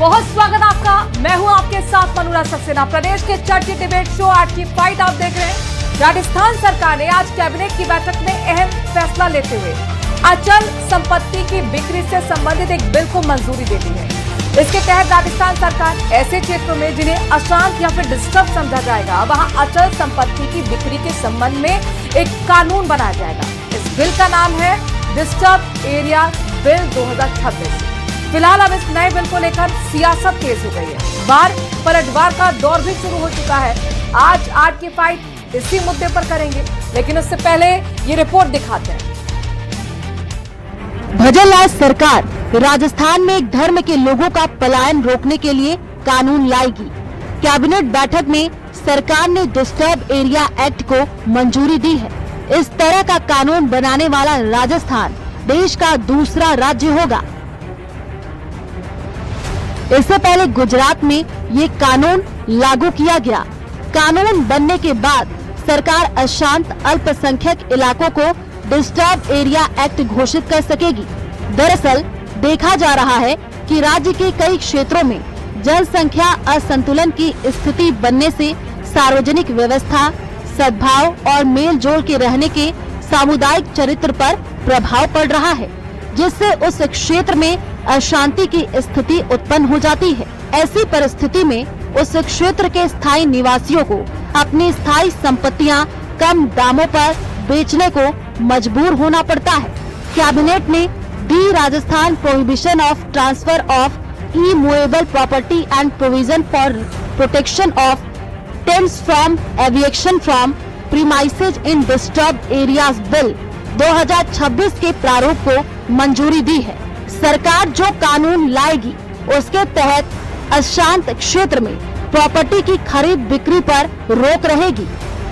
बहुत स्वागत आपका। मैं हूं आपके साथ अनुराग सक्सेना। प्रदेश के चर्चित डिबेट शो आज की फाइट आप देख रहे हैं। राजस्थान सरकार ने आज कैबिनेट की बैठक में अहम फैसला लेते हुए अचल संपत्ति की बिक्री से संबंधित एक बिल को मंजूरी दे दी है। इसके तहत राजस्थान सरकार ऐसे क्षेत्रों में जिन्हें अशांत या फिर डिस्टर्ब समझा जाएगा, वहां अचल संपत्ति की बिक्री के संबंध में एक कानून बनाया जाएगा। इस बिल का नाम है डिस्टर्ब एरिया बिल 2026। फिलहाल अब इस नए बिल को लेकर सियासत तेज हो गई है। बार पलटवार का दौर भी शुरू हो चुका है। आज की फाइट इसी मुद्दे पर करेंगे, लेकिन उससे पहले ये रिपोर्ट दिखाते हैं। भजनलाल सरकार राजस्थान में एक धर्म के लोगों का पलायन रोकने के लिए कानून लाएगी। कैबिनेट बैठक में सरकार ने डिस्टर्ब एरिया एक्ट को मंजूरी दी है। इस तरह का कानून बनाने वाला राजस्थान देश का दूसरा राज्य होगा। इससे पहले गुजरात में ये कानून लागू किया गया। कानून बनने के बाद सरकार अशांत अल्पसंख्यक इलाकों को डिस्टर्ब एरिया एक्ट घोषित कर सकेगी। दरअसल देखा जा रहा है कि राज्य के कई क्षेत्रों में जनसंख्या असंतुलन की स्थिति बनने से सार्वजनिक व्यवस्था, सद्भाव और मेल जोल के रहने के सामुदायिक चरित्र पर प्रभाव पड़ रहा है, जिससे उस क्षेत्र में अशांति की स्थिति उत्पन्न हो जाती है। ऐसी परिस्थिति में उस क्षेत्र के स्थायी निवासियों को अपनी स्थायी संपत्तियां कम दामों पर बेचने को मजबूर होना पड़ता है। कैबिनेट ने दी Rajasthan prohibition of transfer of immovable property and provision for protection of tenants from eviction from premises in disturb areas bill 2026 के प्रारूप को मंजूरी दी है। सरकार जो कानून लाएगी उसके तहत अशांत क्षेत्र में प्रॉपर्टी की खरीद बिक्री पर रोक रहेगी।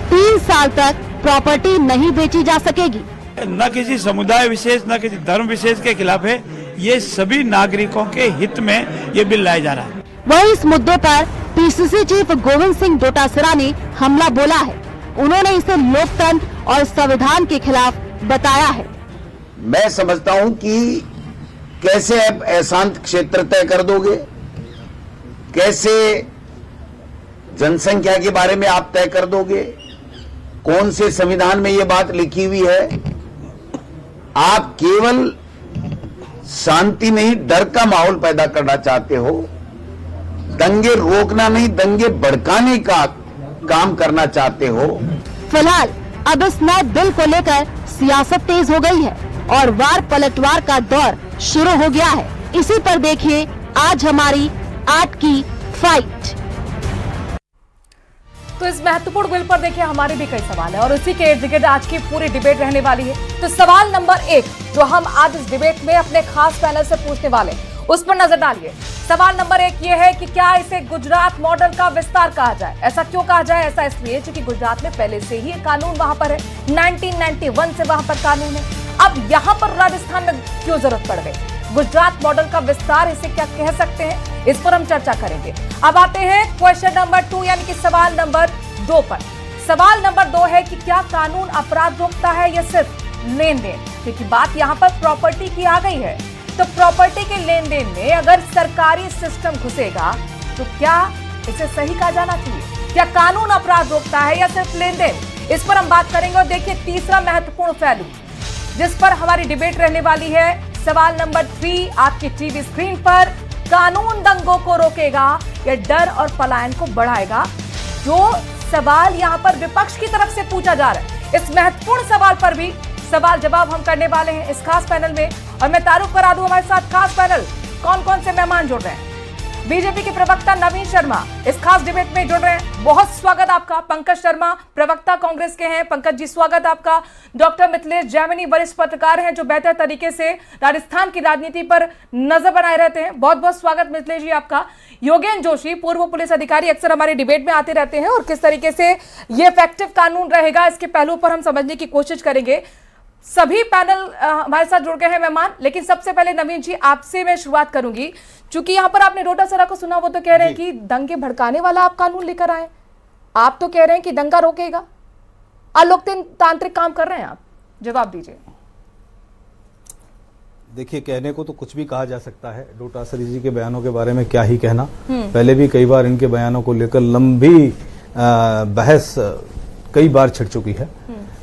3 साल तक प्रॉपर्टी नहीं बेची जा सकेगी। न किसी समुदाय विशेष न किसी धर्म विशेष के खिलाफ है। ये सभी नागरिकों के हित में ये बिल लाया जा रहा है। वहीं इस मुद्दे पर पीसीसी चीफ गोविंद सिंह डोटासरा ने हमला बोला है। उन्होंने इसे लोकतंत्र और संविधान के खिलाफ बताया है। मैं समझता हूं कि कैसे आप अशांत क्षेत्र तय कर दोगे, कैसे जनसंख्या के बारे में आप तय कर दोगे, कौन से संविधान में ये बात लिखी हुई है। आप केवल शांति नहीं, डर का माहौल पैदा करना चाहते हो। दंगे रोकना नहीं, दंगे भड़काने का काम करना चाहते हो। फिलहाल अब इस नए बिल को लेकर सियासत तेज हो गई है और वार पलटवार का दौर शुरू हो गया है। इसी पर देखिए आज हमारी 8 की फाइट। तो इस महत्वपूर्ण बिल पर देखिए हमारे भी कई सवाल है और उसी के इर्द गिर्द आज की पूरी डिबेट रहने वाली है। तो सवाल नंबर 1 जो हम आज इस डिबेट में अपने खास पैनल से पूछने वाले हैं, उस पर नजर डालिए। सवाल नंबर 1 ये है कि क्या इसे गुजरात मॉडल का विस्तार कहा जाए। ऐसा क्यों कहा जाए? ऐसा इसलिए क्योंकि गुजरात में पहले से ही कानून वहां पर है, 1991 से वहां पर कानून है। अब यहां पर राजस्थान में क्यों जरूरत पड़ गई? गुजरात मॉडल का विस्तार इसे क्या कह सकते हैं, इस पर हम चर्चा करेंगे। अब आते हैं क्वेश्चन नंबर 2 यानी कि सवाल नंबर 2 पर। सवाल नंबर 2 है कि क्या कानून अपराध रोकता है या सिर्फ लेन देन? क्योंकि बात यहां पर प्रॉपर्टी की आ गई है। तो प्रॉपर्टी के लेन देन में अगर सरकारी सिस्टम घुसेगा तो क्या इसे सही कहा जाना चाहिए? क्या कानून अपराध रोकता है या सिर्फ लेन देन? इस पर हम बात करेंगे। और देखिए तीसरा महत्वपूर्ण पहलू जिस पर हमारी डिबेट रहने वाली है, सवाल नंबर 3 आपकी टीवी स्क्रीन पर। कानून दंगों को रोकेगा या डर और पलायन को बढ़ाएगा? जो सवाल यहां पर विपक्ष की तरफ से पूछा जा रहा है, इस महत्वपूर्ण सवाल पर भी सवाल जवाब हम करने वाले हैं इस खास पैनल में। और मैं तारुफ करा दूं हमारे साथ खास पैनल कौन कौन से मेहमान जुड़ रहे हैं। बीजेपी के प्रवक्ता नवीन शर्मा इस खास डिबेट में जुड़ रहे हैं, बहुत स्वागत आपका। पंकज शर्मा प्रवक्ता कांग्रेस के हैं, पंकज जी स्वागत आपका। डॉक्टर मिथिलेश जैमिनी वरिष्ठ पत्रकार हैं जो बेहतर तरीके से राजस्थान की राजनीति पर नजर बनाए रहते हैं, बहुत बहुत स्वागत मिथिलेश जी आपका। योगेन जोशी पूर्व पुलिस अधिकारी, अक्सर हमारी डिबेट में आते रहते हैं और किस तरीके से ये इफेक्टिव कानून रहेगा इसके पहलू पर हम समझने की कोशिश करेंगे। सभी पैनल हमारे साथ जुड़ गए हैं मेहमान, लेकिन सबसे पहले नवीन जी आपसे मैं शुरुआत करूंगी। चूंकि यहाँ पर आपने डोटासरा को सुना, वो तो कह रहे हैं कि दंगे भड़काने वाला आप कानून लेकर आए, आप तो कह रहे हैं कि दंगा रोकेगा। अलोकतांत्रिक काम कर रहे हैं आप, जवाब दीजिए। देखिए, कहने को तो कुछ भी कहा जा सकता है। डोटासरा जी के बयानों के बारे में क्या ही कहना। पहले भी कई बार इनके बयानों को लेकर लंबी बहस कई बार छिड़ चुकी है।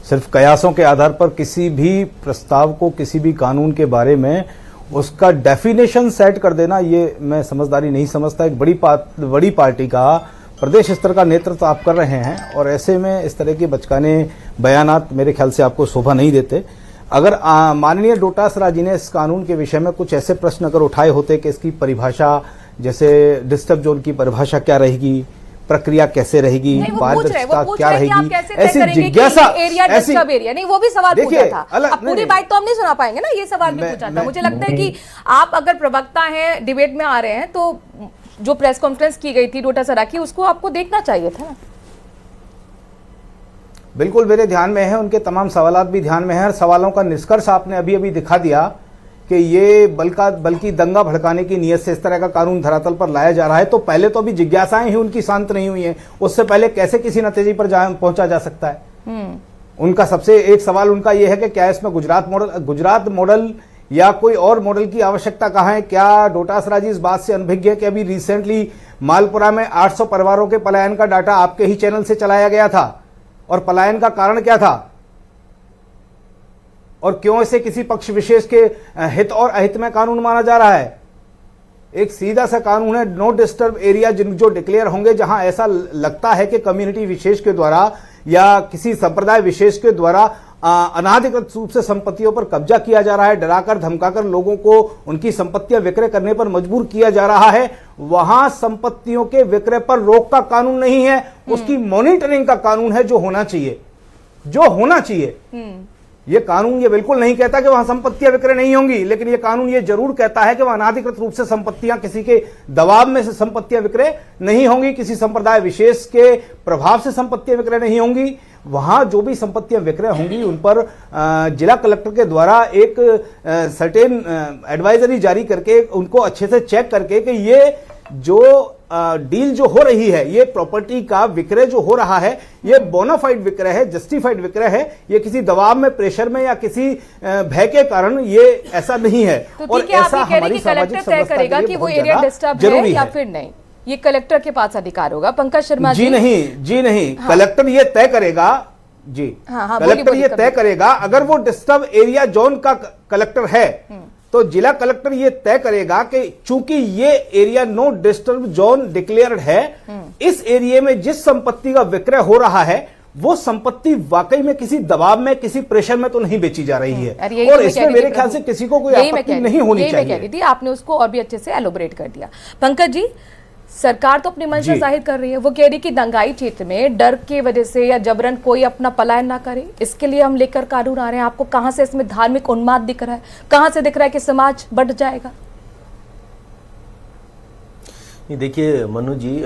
सिर्फ कयासों के आधार पर किसी भी प्रस्ताव को, किसी भी कानून के बारे में उसका डेफिनेशन सेट कर देना, ये मैं समझदारी नहीं समझता। एक बड़ी पार्टी का प्रदेश स्तर का नेतृत्व आप कर रहे हैं और ऐसे में इस तरह के बचकाने बयानात मेरे ख्याल से आपको शोभा नहीं देते। अगर माननीय डोटासरा जी ने इस कानून के विषय में कुछ ऐसे प्रश्न अगर उठाए होते कि इसकी परिभाषा, जैसे डिस्टर्ब जोन की परिभाषा क्या रहेगी, प्रक्रिया कैसे रहेगी, पारदर्शिता क्या रहेगी, ऐसी जिज्ञासा, ऐसी एरिया नहीं, वो भी सवाल पूछा था। अब पूरी बात तो हम नहीं सुना पाएंगे ना, ये सवाल भी पूछा था। मुझे लगता है कि आप अगर प्रवक्ता हैं, डिबेट में आ रहे हैं, तो जो प्रेस कॉन्फ्रेंस की गई थी डोटासरा की, उसको आपको देखना चाहिए था। बिल्कुल मेरे ध्यान में है, उनके तमाम सवालात भी ध्यान में है। सवालों का निष्कर्ष आपने अभी अभी दिखा दिया कि ये बल्कि दंगा भड़काने की नीयत से इस तरह का कानून धरातल पर लाया जा रहा है। तो पहले तो अभी जिज्ञासाएं ही उनकी शांत नहीं हुई हैं, उससे पहले कैसे किसी नतीजे पर पहुंचा जा सकता है। उनका सबसे एक सवाल उनका यह है कि क्या इसमें गुजरात मॉडल या कोई और मॉडल की आवश्यकता कहाँ है। क्या डोटासरा जी इस बात से अनभिज्ञ है कि अभी रिसेंटली मालपुरा में 800 परिवारों के पलायन का डाटा आपके ही चैनल से चलाया गया था, और पलायन का कारण क्या था और क्यों इसे किसी पक्ष विशेष के हित और अहित में कानून माना जा रहा है। एक सीधा सा कानून है, नो डिस्टर्ब एरिया जो डिक्लेयर होंगे, जहां ऐसा लगता है कि कम्युनिटी विशेष के द्वारा या किसी संप्रदाय विशेष के द्वारा अनाधिकृत रूप से संपत्तियों पर कब्जा किया जा रहा है, डराकर धमकाकर लोगों को उनकी संपत्तियां विक्रय करने पर मजबूर किया जा रहा है, वहां संपत्तियों के विक्रय पर रोक का कानून नहीं है, उसकी मॉनिटरिंग का कानून है, जो होना चाहिए। ये कानून ये बिल्कुल नहीं कहता कि वहां संपत्तियां विक्रय नहीं होंगी, लेकिन ये कानून ये जरूर कहता है कि वहां अनाधिकृत रूप से संपत्तियां, किसी के दबाव में से संपत्तियां विक्रय नहीं होंगी, किसी संप्रदाय विशेष के प्रभाव से संपत्तियां विक्रय नहीं होंगी। वहां जो भी संपत्तियां विक्रय होंगी उन पर जिला कलेक्टर के द्वारा एक सर्टेन एडवाइजरी जारी करके उनको अच्छे से चेक करके कि ये जो डील जो हो रही है, ये प्रॉपर्टी का विक्रय जो हो रहा है, ये बोनाफाइड विक्रय है, जस्टिफाइड विक्रय है, ये किसी दबाव में, प्रेशर में या किसी भय के कारण ये ऐसा नहीं है। तो और ऐसा हमारी सामाजिक तय करेगा कि वो एरिया डिस्टर्ब है या फिर नहीं, ये कलेक्टर के पास अधिकार होगा। पंकज शर्मा जी नहीं, हाँ। कलेक्टर ये तय करेगा जी, कलेक्टर ये तय करेगा। अगर वो डिस्टर्ब एरिया जोन का कलेक्टर है तो जिला कलेक्टर ये तय करेगा कि चूंकि ये area no disturb zone declared है, इस एरिया में जिस संपत्ति का विक्रय हो रहा है वो संपत्ति वाकई में किसी दबाव में, किसी प्रेशर में तो नहीं बेची जा रही है, और इसमें मेरे ख्याल से किसी को कोई आपत्ति नहीं होनी चाहिए। आपने उसको और भी अच्छे से एलोबरेट कर दिया। पंकज जी, सरकार तो अपनी मंशा जाहिर कर रही है, वो कह रही कि दंगाई क्षेत्र में डर के वजह से या जबरन कोई अपना पलायन ना करे, इसके लिए हम लेकर कानून आ रहे हैं। आपको कहां से इसमें धार्मिक उन्माद दिख रहा है, कहां से दिख रहा है कि समाज बढ़ जाएगा? देखिए मनु जी,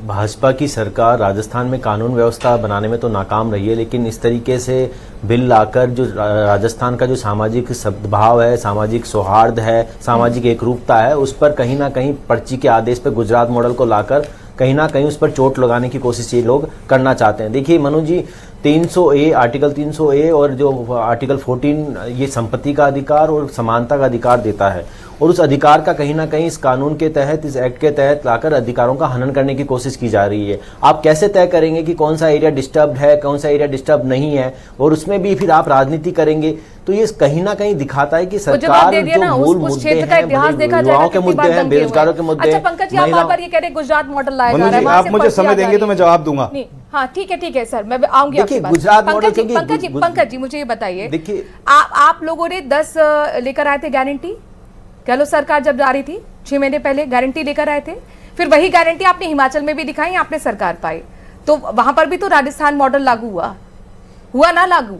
भाजपा की सरकार राजस्थान में कानून व्यवस्था बनाने में तो नाकाम रही है, लेकिन इस तरीके से बिल लाकर जो राजस्थान का जो सामाजिक सद्भाव है, सामाजिक सौहार्द है, सामाजिक एकरूपता है, उस पर कहीं ना कहीं पर्ची के आदेश पर गुजरात मॉडल को लाकर कहीं ना कहीं उस पर चोट लगाने की कोशिश ये लोग करना चाहते हैं। देखिए मनु जी, 300A, आर्टिकल 300A और जो आर्टिकल 14 ये संपत्ति का अधिकार और समानता का अधिकार देता है, और उस अधिकार का कहीं ना कहीं इस कानून के तहत, इस एक्ट के तहत लाकर अधिकारों का हनन करने की कोशिश की जा रही है। आप कैसे तय करेंगे कि कौन सा एरिया डिस्टर्ब है, कौन सा एरिया डिस्टर्ब नहीं है, और उसमें भी फिर आप राजनीति करेंगे, तो ये कहीं ना कहीं दिखाता है कि सरकार जो मूल मुद्दे हैं, युवाओं के मुद्दे हैं, बेरोजगारों के मुद्दे हैं। पंकज जी, आप बार-बार ये कह रहे हैं गुजरात मॉडल लाया जा रहा है, आप मुझे समय देंगे तो मैं जवाब दूंगा। हाँ ठीक है सर, मैं आऊंगी आपके पास। गुजरात मॉडल, पंकज जी मुझे ये बताइए, देखिए आप लोगों ने 10 लेकर आए थे गारंटी, कह लो सरकार जब जा रही थी 6 महीने पहले गारंटी लेकर आए थे, फिर वही गारंटी आपने हिमाचल में भी दिखाई, आपने सरकार पाई, तो वहां पर भी तो राजस्थान मॉडल लागू हुआ ना लागू,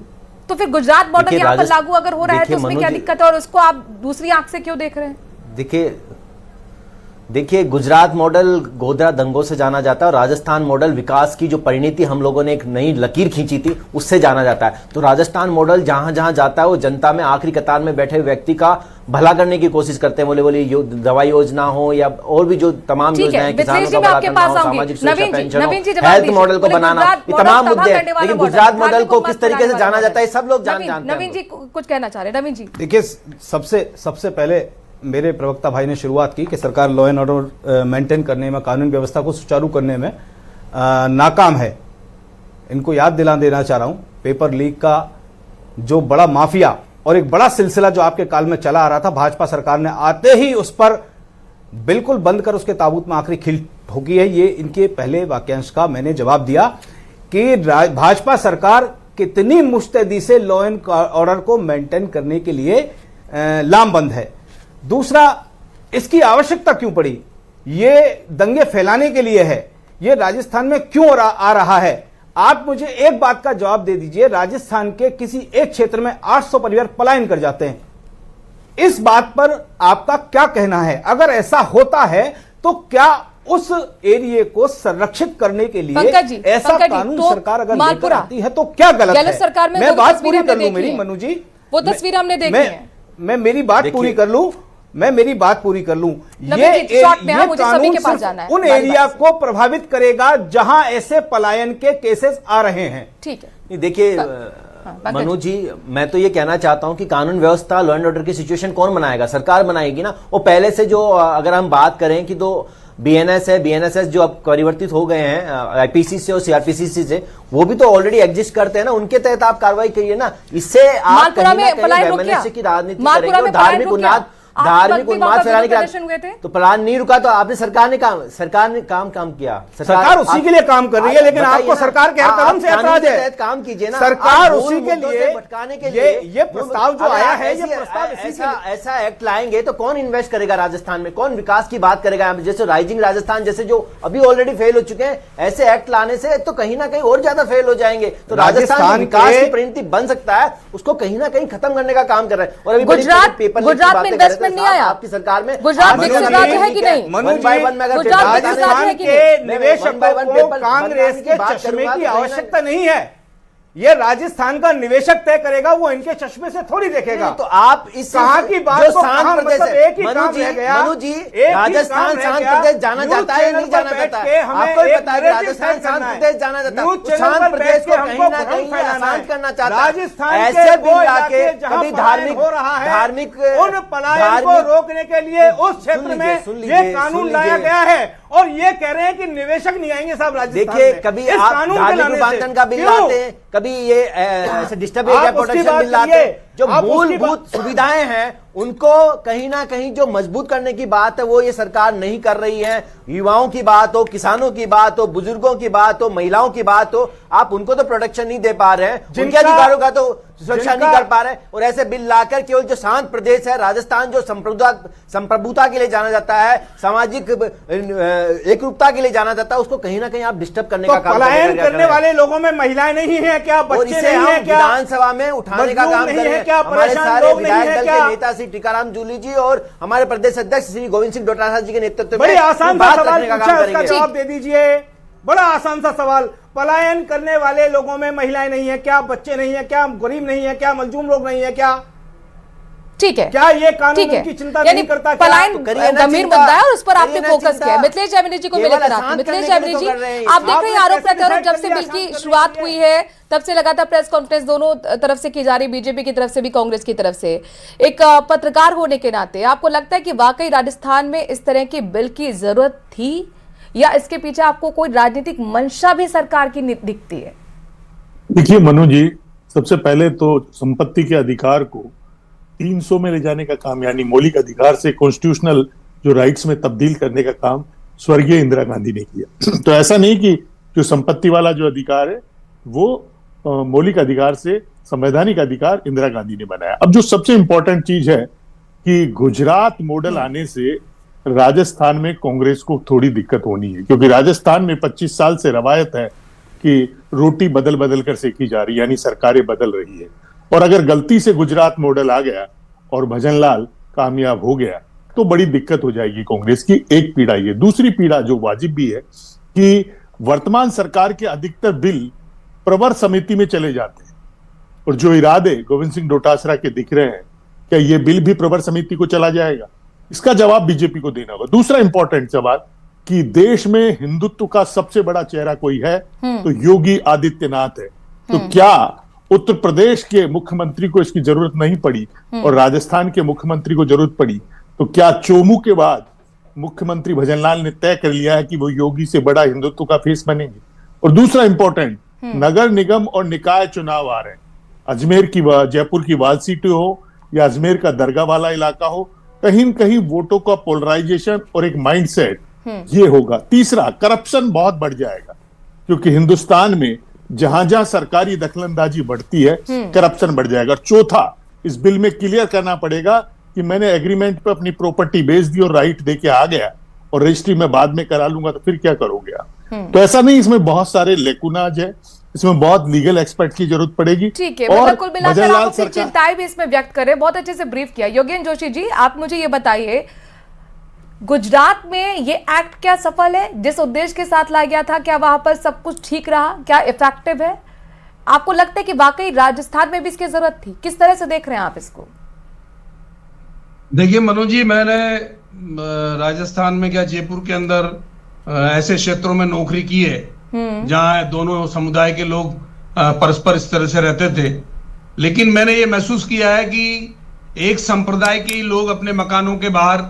तो फिर गुजरात मॉडल यहाँ पर लागू अगर हो रहा है तो उसमें क्या दिक्कत है, और उसको आप दूसरी आंख से क्यों देख रहे हैं? देखिए, गुजरात मॉडल गोधरा दंगों से जाना जाता है और राजस्थान मॉडल विकास की जो परिणति हम लोगों ने एक नई लकीर खींची थी उससे जाना जाता है। तो राजस्थान मॉडल जहां जहां जाता है वो जनता में आखिरी कतार में बैठे व्यक्ति का भला करने की कोशिश करते हैं। बोले दवाई योजना हो या और भी जो तमाम योजनाएं, किसानों का भला करना हो, सामाजिक सुरक्षा पेंशन हो, हेल्थ मॉडल को बनाना, ये तमाम मुद्दे। लेकिन गुजरात मॉडल को किस तरीके से जाना जाता है सब लोग जानते हैं। नवीन जी कुछ कहना चाह रहे हैं। नवीन जी देखिए, सबसे पहले मेरे प्रवक्ता भाई ने शुरुआत की कि सरकार लॉ एंड ऑर्डर मेंटेन करने में, कानून व्यवस्था को सुचारू करने में नाकाम है। इनको याद दिला देना चाह रहा हूं, पेपर लीक का जो बड़ा माफिया और एक बड़ा सिलसिला जो आपके काल में चला आ रहा था, भाजपा सरकार ने आते ही उस पर बिल्कुल बंद कर उसके ताबूत में आखिरी खिल ठोकी है। ये इनके पहले वाक्यांश का मैंने जवाब दिया कि भाजपा सरकार कितनी मुस्तैदी से लॉ एंड ऑर्डर को मेंटेन करने के लिए लामबंद है। दूसरा, इसकी आवश्यकता क्यों पड़ी? ये दंगे फैलाने के लिए है। ये राजस्थान में क्यों आ रहा है? आप मुझे एक बात का जवाब दे दीजिए। राजस्थान के किसी एक क्षेत्र में 800 परिवार पलायन कर जाते हैं। इस बात पर आपका क्या कहना है? अगर ऐसा होता है तो क्या उस एरिया को संरक्षित करने के लिए ऐसा कानून तो सरकार अगर लेकर आती है तो क्या गलत है? सरकार में मैं बात पूरी कर लूं मेरी, मनु जी, वो तस्वीर हमने देखी है। मैं मेरी बात पूरी कर लूं। ये कानून सिर्फ उन एरिया को प्रभावित करेगा जहां ऐसे पलायन के केसेस आ रहे हैं। ठीक है, देखिए मनु जी, मैं तो ये कहना चाहता हूं कि कानून व्यवस्था, लॉ एंड ऑर्डर की सिचुएशन कौन बनाएगा? सरकार बनाएगी ना। वो पहले से जो, अगर हम बात करें कि तो बीएनएस है, बीएनएसएस जो अब परिवर्तित हो गए हैं आईपीसी से और सीआरपीसी से, वो भी तो ऑलरेडी एग्जिस्ट करते हैं ना। उनके तहत आप कार्रवाई करिए ना। इससे आप कहीं ना कहीं वैमनस्य की राजनीति करेंगे और धार्मिक उन्माद फैलाने का तो प्लान नहीं रुका। तो आपने सरकार ने काम किया। सरकार उसी के लिए काम कर रही है, लेकिन आपको सरकार के हर कदम से ऐतराज है। काम कीजिए ना। सरकार उसी के लिए भटकाने के लिए ये प्रस्ताव जो आया है, ये प्रस्ताव ऐसा एक्ट लाएंगे तो कौन इन्वेस्ट करेगा राजस्थान में? कौन विकास की बात करेगा? जैसे राइजिंग राजस्थान जैसे जो अभी ऑलरेडी फेल हो चुके हैं, ऐसे एक्ट लाने से तो कहीं ना कहीं और ज्यादा फेल हो जाएंगे। तो राजस्थान विकास की परिणति बन सकता है, उसको कहीं ना कहीं खत्म करने का काम कर रहे हैं। और अभी गुजरात में नहीं आया आपकी सरकार में। गुजरात विकसित राज्य है कि नहीं? राजस्थान के निवेशकों को कांग्रेस के चश्मे की आवश्यकता नहीं है। ये राजस्थान का निवेशक तय करेगा, वो इनके चश्मे से थोड़ी देखेगा। तो आप इस कहां की बात को कहां, मतलब एक ही काम रह गया। मनु जी, राजस्थान शांत प्रदेश जाना जाता है नहीं जाना जाता है? आपको भी पता है राजस्थान शांत प्रदेश जाना जाता है। शांत प्रदेश को कहीं ना कहीं शांत करना चाहता है। ऐसे बिल लाके कभी धार्मिक उन पलायन को रोकने के लिए उस क्षेत्र में ये कानून लाया गया है। और ये कह रहे हैं कि निवेशक नहीं आएंगे साहब राजस्थान। देखिए, कभी आप धार्मिक रूपांतरण का बिल लाते हैं, कभी ये डिस्टर्ब एरिया प्रोटेक्शन बिल लाते हैं। जो मूलभूत सुविधाएं हैं उनको कहीं ना कहीं जो मजबूत करने की बात है वो ये सरकार नहीं कर रही है। युवाओं की बात हो, किसानों की बात हो, बुजुर्गों की बात हो, महिलाओं की बात हो, आप उनको तो प्रोटेक्शन नहीं दे पा रहे हैं, उनके अधिकारों का तो सुरक्षा नहीं कर पा रहे। और ऐसे बिल लाकर केवल जो शांत प्रदेश है राजस्थान, जो संप्रभुता के लिए जाना जाता है, सामाजिक एकरूपता के लिए जाना जाता है, उसको कहीं ना कहीं आप डिस्टर्ब करने का काम करने वाले लोगों में महिलाएं नहीं है क्या? बच्चे नहीं है क्या? विधानसभा में उठाने का काम करें। हमारे सारे विधायक दल के नेता श्री टीकाराम जूली जी और हमारे प्रदेश अध्यक्ष श्री गोविंद सिंह डोटासरा जी के नेतृत्व में बड़ी आसान सा सवाल पूछा, उसका जवाब दे दीजिए। बड़ा आसान सा सवाल। पलायन करने वाले लोगों में महिलाएं नहीं है क्या? बच्चे नहीं है क्या? गरीब नहीं है क्या? मजलूम लोग नहीं है क्या? ठीक है, क्या ये कानून की चिंता नहीं करता? पलायन गंभीर मुद्दा है और उस पर आपने फोकस किया। मिथिलेश जैमिनी जी को मिले कराते। मिथिलेश जैमिनी जी, आप देख रहे हैं आरोप प्रत्यारोप जब से बिल की शुरुआत हुई है तब से लगातार प्रेस कॉन्फ्रेंस दोनों तरफ से की जा रही, बीजेपी की तरफ से भी कांग्रेस की तरफ से। एक पत्रकार होने के नाते आपको लगता है कि वाकई राजस्थान में इस तरह की बिल की जरूरत थी या इसके पीछे आपको कोई राजनीतिक मंशा भी सरकार की दिखती है? देखिए मनु जी, सबसे पहले तो संपत्ति के अधिकार को 300 में ले जाने का काम, यानी मौलिक अधिकार से कॉन्स्टिट्यूशनल जो राइट्स में तब्दील करने का काम स्वर्गीय इंदिरा गांधी ने किया। तो ऐसा नहीं कि जो संपत्ति वाला जो अधिकार है वो मौलिक अधिकार से संवैधानिक अधिकार इंदिरा गांधी ने बनाया। अब जो सबसे इंपॉर्टेंट चीज है कि गुजरात मॉडल आने से राजस्थान में कांग्रेस को थोड़ी दिक्कत होनी है, क्योंकि राजस्थान में 25 साल से रवायत है कि रोटी बदल बदल कर सेकी जा रही है, यानी सरकारें बदल रही है। और अगर गलती से गुजरात मॉडल आ गया और भजनलाल कामयाब हो गया तो बड़ी दिक्कत हो जाएगी कांग्रेस की। एक पीड़ा ये। दूसरी पीड़ा जो वाजिब भी है कि वर्तमान सरकार के अधिकतर बिल प्रवर समिति में चले जाते हैं, और जो इरादे गोविंद सिंह डोटासरा के दिख रहे हैं, क्या ये बिल भी प्रवर समिति को चला जाएगा? इसका जवाब बीजेपी को देना होगा। दूसरा इंपॉर्टेंट सवाल कि देश में हिंदुत्व का सबसे बड़ा चेहरा कोई है तो योगी आदित्यनाथ है। तो क्या उत्तर प्रदेश के मुख्यमंत्री को इसकी जरूरत नहीं पड़ी और राजस्थान के मुख्यमंत्री को जरूरत पड़ी? तो क्या चोमू के बाद मुख्यमंत्री भजनलाल ने तय कर लिया है कि वो योगी से बड़ा हिंदुत्व का फेस बनेंगे? और दूसरा इंपॉर्टेंट, नगर निगम और निकाय चुनाव आ रहे हैं। अजमेर की जयपुर की वाल सीटें हो या अजमेर का दरगाह वाला इलाका हो, कहीं न कहीं वोटों का पोलराइजेशन और एक माइंडसेट ये होगा। तीसरा, करप्शन बहुत बढ़ जाएगा, क्योंकि हिंदुस्तान में जहां जहां सरकारी दखलंदाजी बढ़ती है करप्शन बढ़ जाएगा। चौथा, इस बिल में क्लियर करना पड़ेगा कि मैंने एग्रीमेंट पे अपनी प्रॉपर्टी बेच दी और राइट देके आ गया और रजिस्ट्री में बाद में करा लूंगा, तो फिर क्या करोगे आप? तो ऐसा नहीं, इसमें बहुत सारे लेकुनाज है, इसमें बहुत लीगल एक्सपर्ट की जरूरत पड़ेगी। ठीक है, मतलब कुल मिलाकर आप अपनी चिंताएं भी इसमें व्यक्त करें, बहुत अच्छे से ब्रीफ किया। योगेंद्र जोशी जी, आप मुझे ये बताइए, गुजरात में ये एक्ट क्या सफल है? जिस उद्देश्य के साथ लाया गया था, क्या वहां पर सब कुछ ठीक रहा? क्या इफेक्टिव है? आपको लगता है कि वाकई राजस्थान में भी इसकी जरूरत थी? किस तरह से देख रहे हैं आप इसको? देखिए मनु जी, मैंने राजस्थान में क्या जयपुर के अंदर ऐसे क्षेत्रों में नौकरी की है जहां दोनों समुदाय के लोग परस्पर इस तरह से रहते थे, लेकिन मैंने ये महसूस किया है कि एक संप्रदाय के लोग अपने मकानों के बाहर,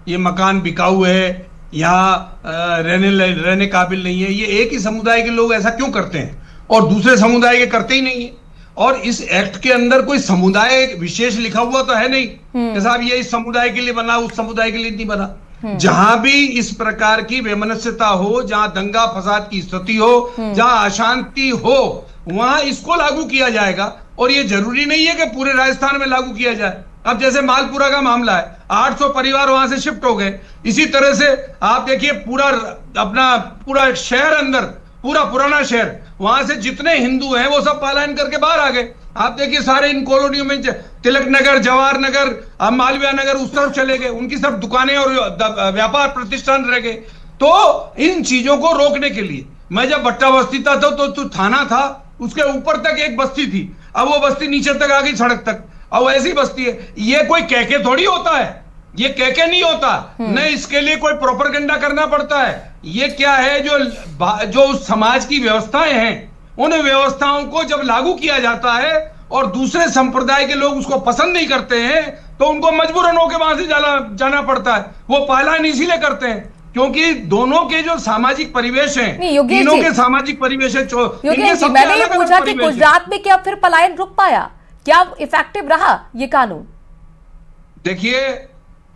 ये मकान बिकाऊ है, यहाँ रहने काबिल नहीं है, ये एक ही समुदाय के लोग ऐसा क्यों करते हैं और दूसरे समुदाय के करते ही नहीं है? और इस एक्ट के अंदर कोई समुदाय विशेष लिखा हुआ तो है नहीं कि साहब ये इस समुदाय के लिए बना, उस समुदाय के लिए नहीं बना। जहां भी इस प्रकार की वैमनस्यता हो, जहां दंगा फसाद की स्थिति हो, जहां अशांति हो, वहां इसको लागू किया जाएगा। और ये जरूरी नहीं है कि पूरे राजस्थान में लागू किया जाए। अब जैसे मालपुरा का मामला है, 800 परिवार वहां से शिफ्ट हो गए। इसी तरह से आप देखिए पूरा शहर अंदर, पूरा पुराना शहर, वहां से जितने हिंदू हैं वो सब पलायन करके बाहर आ गए। आप देखिए सारे इन कॉलोनियों में, तिलक नगर, जवाहर नगर, मालवीय नगर, उस तरफ चले गए, उनकी सब दुकानें और व्यापार प्रतिष्ठान रह गए। तो इन चीजों को रोकने के लिए, मैं जब भट्टा बस्ती था तो थाना था, उसके ऊपर तक एक बस्ती थी, अब वो बस्ती नीचे तक आ गई, सड़क तक, अब ऐसी बस्ती है। ये कोई कहके थोड़ी होता है, ये कहके नहीं होता, न इसके लिए कोई प्रोपेगेंडा करना पड़ता है। ये क्या है, जो समाज की व्यवस्थाएं हैं, उन व्यवस्थाओं को जब लागू किया जाता है और दूसरे संप्रदाय के लोग उसको पसंद नहीं करते हैं, तो उनको मजबूरन होकर वहां से जाना पड़ता है। वो पलायन इसीलिए करते हैं क्योंकि दोनों के जो सामाजिक परिवेश हैं, तीनों के सामाजिक परिवेश है। मैंने ये पूछा कि गुजरात में क्या फिर पलायन रुक पाया? क्या इफेक्टिव रहा ये कानून? देखिए,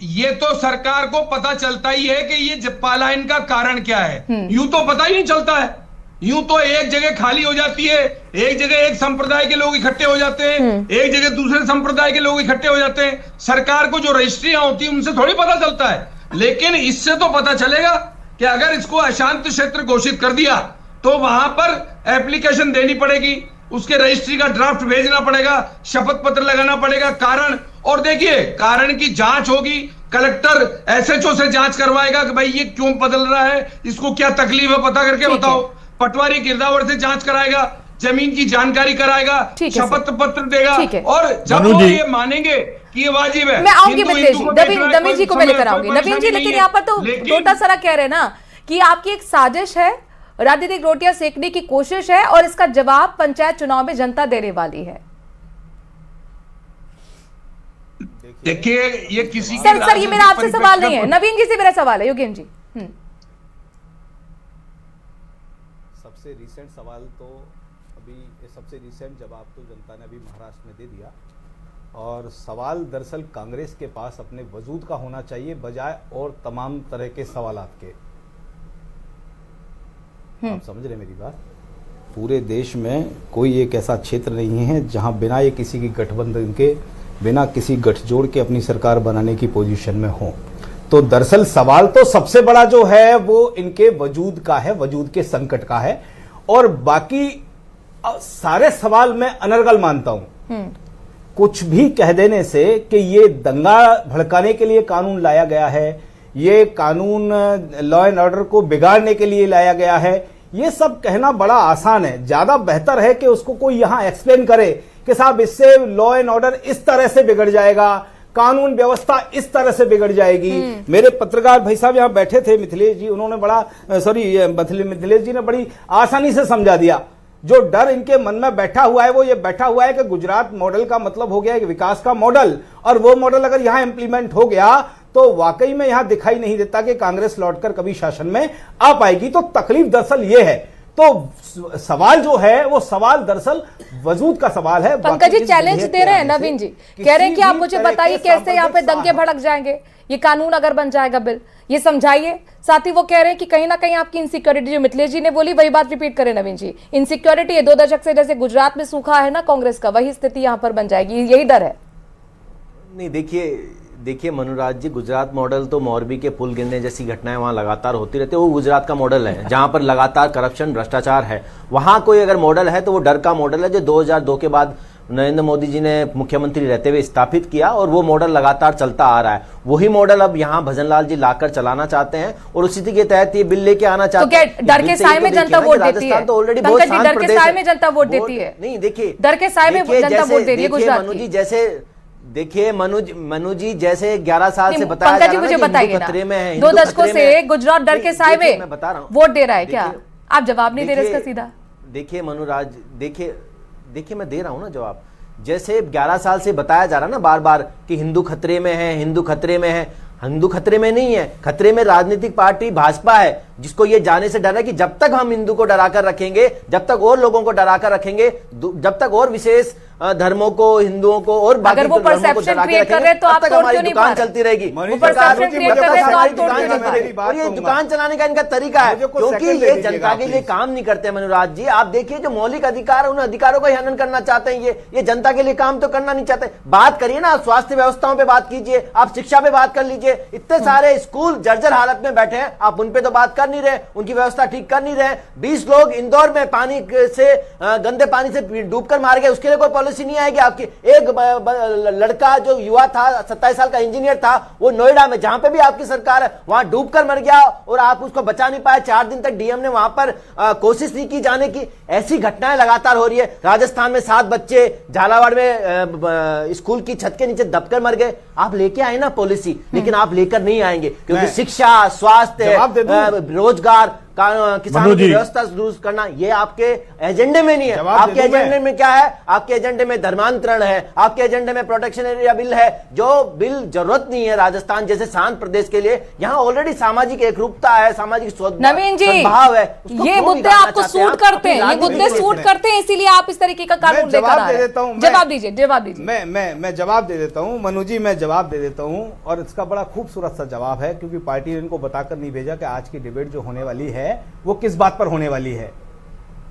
ये तो सरकार को पता चलता ही है कि ये पलायन का कारण क्या है। यूं तो पता ही नहीं चलता है, यूं तो एक जगह खाली हो जाती है, एक जगह एक संप्रदाय के लोग इकट्ठे हो जाते हैं, एक जगह दूसरे संप्रदाय के लोग इकट्ठे हो जाते हैं। सरकार को जो रजिस्ट्रियां होती हैं उनसे थोड़ी पता चलता है, लेकिन इससे तो पता चलेगा कि अगर इसको अशांत क्षेत्र घोषित कर दिया तो वहां पर एप्लीकेशन देनी पड़ेगी, उसके रजिस्ट्री का ड्राफ्ट भेजना पड़ेगा, शपथ पत्र लगाना पड़ेगा, कारण, और देखिए कारण की जांच होगी, कलेक्टर एसएचओ से जांच करवाएगा कि भाई ये क्यों बदल रहा है, इसको क्या तकलीफ है, पता करके बताओ। पटवारी गिरदावर से जांच कराएगा, जमीन की जानकारी कराएगा, शपथ पत्र देगा, और जब वो ये मानेंगे कि ये वाजिब है। मैं आऊंगी नवीन जी को मैं लेकर आऊंगी। नवीन जी, लेकिन यहाँ पर तो डोटासरा कह रहे हैं ना कि आपकी एक साजिश है, राजनीतिक रोटियां सेकने की कोशिश है और इसका जवाब पंचायत चुनाव में जनता देने वाली है। देखिए, ये किसी सर ये मेरा आपसे सवाल नहीं है, नवीन जी से मेरा सवाल है। योगेंद्र जी, सबसे रिसेंट सवाल तो अभी, सबसे रिसेंट जवाब तो जनता ने अभी महाराष्ट्र में दे दिया, और सवाल दरअसल कांग्रेस के पास अपने वजूद का होना चाहिए बजाय और तमाम तरह के सवालात के। आप समझ रहे मेरी बात? पूरे देश में कोई एक ऐसा क्षेत्र नहीं है जहां बिना ये किसी की गठबंधन के, बिना किसी गठजोड़ के अपनी सरकार बनाने की पोजीशन में हो। तो दरअसल सवाल तो सबसे बड़ा जो है वो इनके वजूद का है, वजूद के संकट का है, और बाकी सारे सवाल मैं अनर्गल मानता हूं कुछ भी कह देने से कि ये दंगा भड़काने के लिए कानून लाया गया है, ये कानून लॉ एंड ऑर्डर को बिगाड़ने के लिए लाया गया है, ये सब कहना बड़ा आसान है। ज्यादा बेहतर है कि उसको कोई यहां एक्सप्लेन करे कि साहब इससे लॉ एंड ऑर्डर इस तरह से बिगड़ जाएगा, कानून व्यवस्था इस तरह से बिगड़ जाएगी। मेरे पत्रकार भाई साहब यहां बैठे थे, मिथिलेश जी, उन्होंने मिथिलेश जी ने बड़ी आसानी से समझा दिया। जो डर इनके मन में बैठा हुआ है वो ये बैठा हुआ है कि गुजरात मॉडल का मतलब हो गया एक विकास का मॉडल, और वो मॉडल अगर यहां इंप्लीमेंट हो गया तो वाकई में यहां दिखाई नहीं देता कि कांग्रेस लौटकर कभी शासन में आ पाएगी। तो तकलीफ दरअसल ये है। तो सवाल जो है वो सवाल दरअसल वजूद का सवाल है। पंकज जी चैलेंज दे रहे हैं नवीन जी, कह रहे हैं कि आप मुझे बताइए कैसे यहाँ पे दंगे भड़क जाएंगे, ये कानून अगर बन जाएगा बिल, ये समझाइए। साथ ही वो कह रहे हैं कि कहीं ना कहीं आपकी इनसिक्योरिटी, जो मिथिलेश जी ने बोली वही बात रिपीट करें नवीन जी, इनसिक्योरिटी है 2 दशक से, जैसे गुजरात में सूखा है ना कांग्रेस का, वही स्थिति यहाँ पर बन जाएगी, यही डर है। नहीं, देखिए मनुराज जी, गुजरात मॉडल तो मोरबी के पुल गिरने जैसी घटनाएं वहां लगातार होती रहती है, वो गुजरात का मॉडल है जहां पर लगातार करप्शन भ्रष्टाचार है। वहां कोई अगर मॉडल है तो वो डर का मॉडल है, जो 2002 के बाद नरेंद्र मोदी जी ने मुख्यमंत्री रहते हुए स्थापित किया, और वो मॉडल लगातार चलता आ रहा है। वही मॉडल अब यहाँ भजनलाल जी लाकर चलाना चाहते हैं और उसी के तहत ये बिल लेके आना चाहते हैं। तो डर के साए में जनता वोट देती है, पंकज जी, डर के साए में जनता वोट देती है। नहीं, देखिए, डर के साए में जनता वोट दे रही है गुजरात की। मनु जी जैसे, देखिए मनु जी जैसे 11 साल से बताया पंकज जी मुझे बताइए ना, 2 दशकों से गुजरात डर के साए में वोट दे रहा है क्या? आप जवाब नहीं दे रहे इसका सीधा। देखिए मनुराज, देखिए मैं दे रहा हूं ना जवाब। जैसे 11 साल से बताया जा रहा ना बार बार कि हिंदू खतरे में है, हिंदू खतरे में है। हिंदू खतरे में नहीं है, खतरे में राजनीतिक पार्टी भाजपा है, जिसको ये जाने से डर है कि जब तक हम हिंदू को डराकर रखेंगे, जब तक और लोगों को डराकर रखेंगे, जब तक और विशेष धर्मों को, हिंदुओं को और बाकी अगर वो परसेप्शन क्रिएट कर रहे तो आप हमारी दुकान चलती रहेगी। और ये दुकान चलाने का इनका तरीका है, क्योंकि ये जनता के लिए काम नहीं करते। मनुराज जी, आप देखिए, जो मौलिक अधिकार है उन अधिकारों का हनन करना चाहते हैं ये जनता के लिए काम तो करना नहीं चाहते। बात करिए ना, स्वास्थ्य व्यवस्थाओं पे बात कीजिए, आप शिक्षा पे बात कर लीजिए। इतने सारे स्कूल जर्जर हालत में बैठे हैं, आप उन पे तो बात कर नहीं रहे, उनकी व्यवस्था ठीक कर नहीं रहे। 20 लोग इंदौर में पानी से, गंदे पानी से डूबकर मार गए, उसके लिए कोई पॉलिसी नहीं आएगी आपकी। एक लड़का जो युवा था, 27 साल का इंजीनियर था, वो नोएडा में, जहां पे भी आपकी सरकार है, वहां डूबकर मर गया और आप उसको बचा नहीं पाए। 4 दिन तक डीएम ने वहां पर कोशिश नहीं की जाने की। ऐसी घटनाएं लगातार हो रही है। राजस्थान में 7 बच्चे झालावाड़ में स्कूल की छत के नीचे दबकर मर गए। आप लेके आए ना पॉलिसी, लेकिन आप लेकर नहीं आएंगे, क्योंकि शिक्षा, स्वास्थ्य, रोजगार, किसानों की व्यवस्था दुरुस्त करना, ये आपके एजेंडे में नहीं है। आपके एजेंडे में क्या है? आपके एजेंडे में धर्मांतरण है, आपके एजेंडे में प्रोटेक्शन एरिया बिल है, जो बिल जरूरत नहीं है राजस्थान जैसे शांत प्रदेश के लिए। यहाँ ऑलरेडी सामाजिक एकरूपता है, सामाजिक नवीन जी, भाव है। ये मुद्दे आपको सूट करते हैं, ये मुद्दे सूट करते हैं, इसीलिए आप इस तरीके का कानून लेकर आ रहे हैं। जवाब दीजिए। मैं जवाब दे देता हूं मनु जी, मैं जवाब दे देता हूं, और इसका बड़ा खूबसूरत सा जवाब है, क्योंकि पार्टी ने इनको बताकर नहीं भेजा कि आज की डिबेट जो होने वाली है वो किस बात पर होने वाली है।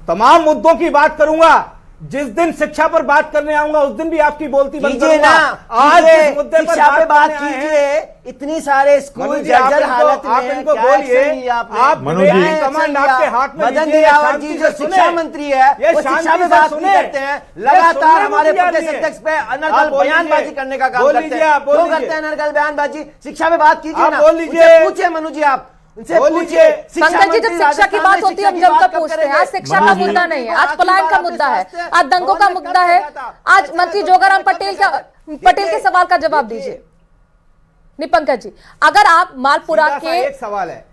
तमाम मुद्दों की बात करूंगा। जिस दिन शिक्षा पर बात करने आऊंगा उस दिन भी आपकी बोलती बंद करूंगा। आज इस मुद्दे पर बात कीजिए। इतनी सारे स्कूल जर्जर हालत में, आप इनको बोलिए, आप कमांड आपके हाथ में। मदन दियावर जी जो शिक्षा मंत्री है, वो शिक्षा में बात नहीं करते हैं, लगातार हमारे प्रदेश अध्यक्ष पे अनर्गल बयानबाजी करने का काम करते हैं। क्यों करते हैं अनर्गल बयानबाजी? शिक्षा में बात कीजिए ना, पूछिए मनु जी, आप उनसे पूछिए। पंकज जी, जब शिक्षा की बात होती है हम जमकर पूछते हैं। आज शिक्षा का मुद्दा नहीं है, आज पलायन का मुद्दा है, आज दंगों का मुद्दा है। आज मंत्री जोगाराम पटेल के सवाल का जवाब दीजिए। नहीं पंकज जी, अगर आप मालपुरा के एक सवाल है,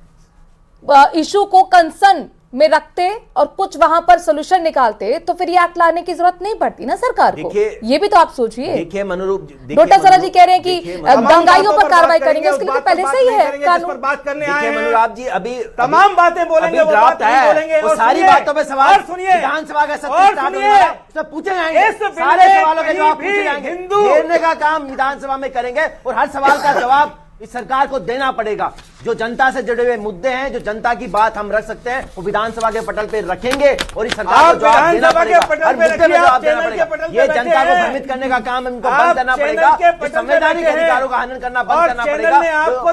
इशू को कंसर्न में रखते और कुछ वहां पर सोल्यूशन निकालते तो फिर ये एक्ट लाने की जरूरत नहीं पड़ती ना सरकार को। ये भी तो आप सोचिए। देखिए मनोरूप, डोटा सरा जी कह रहे हैं कि दंगाइयों पर कार्रवाई करेंगे, उसके लिए तो पहले से ही है कानून। बात करने आए हैं मनोराब जी, अभी तमाम बातें बोलेंगे, वो बात नहीं बोलेंगे, वो सारी बातों पे सवाल सुनिए। विधानसभा का सत्र पूछे जाएंगे, सारे सवालों के जवाब पूछे जाएंगे। घेरने का काम विधानसभा में करेंगे और हर सवाल का जवाब इस सरकार को देना पड़ेगा। जो जनता से जुड़े हुए मुद्दे हैं, जो जनता की बात हम रख सकते हैं, वो विधानसभा के पटल पे रखेंगे और इस सरकार को जवाब देना पड़ेगा। हर मुद्दे में जवाब देना पड़ेगा। ये जनता को भ्रमित करने का काम इनको बंद करना पड़ेगा। संवैधानिक अधिकारों का हनन करना बंद करना पड़ेगा।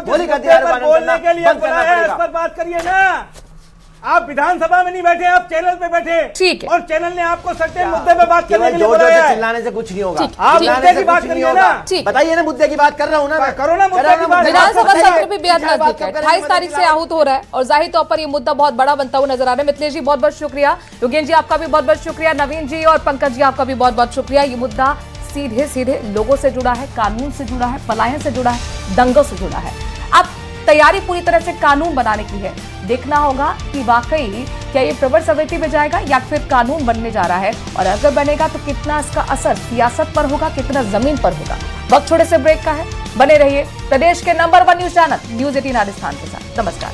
मौलिक अधिकारों का हनन करना बंद करना पड़ेगा। बात करिए ना, आप विधानसभा में नहीं बैठे, आप चैनल पे बैठे। ठीक है। और चैनल ने आपको सर्टेन मुद्दे पे बात करने के लिए जोर जोर बुलाया से है। चिल्लाने से कुछ नहीं होगा। ठीक, आप ठीक। मुद्दे की बात करिए ना। ठीक। बताइए ना, मुद्दे की बात कर रहा हूँ ना मैं। करो ना मुद्दे की बात। विधानसभा सत्र भी बेहद नजदीक है, 28 तारीख से आहूत हो रहा है और जाहिर तौर पर ये मुद्दा बहुत बड़ा बनता हुआ नजर आ रहा है। मिथिलेश जी बहुत बहुत शुक्रिया, योगेंद्र जी आपका भी बहुत बहुत शुक्रिया, नवीन जी और पंकज जी आपका भी बहुत बहुत शुक्रिया। ये मुद्दा सीधे सीधे लोगों से जुड़ा है, कानून से जुड़ा है, पलायन से जुड़ा है, दंगों से जुड़ा है। अब तैयारी पूरी तरह से कानून बनाने की है। देखना होगा कि वाकई क्या ये प्रवर समिति में जाएगा या फिर कानून बनने जा रहा है, और अगर बनेगा तो कितना इसका असर सियासत पर होगा, कितना जमीन पर होगा। वक्त छोटे से ब्रेक का है, बने रहिए प्रदेश के number 1 news channel news 18 Rajasthan के साथ। नमस्कार।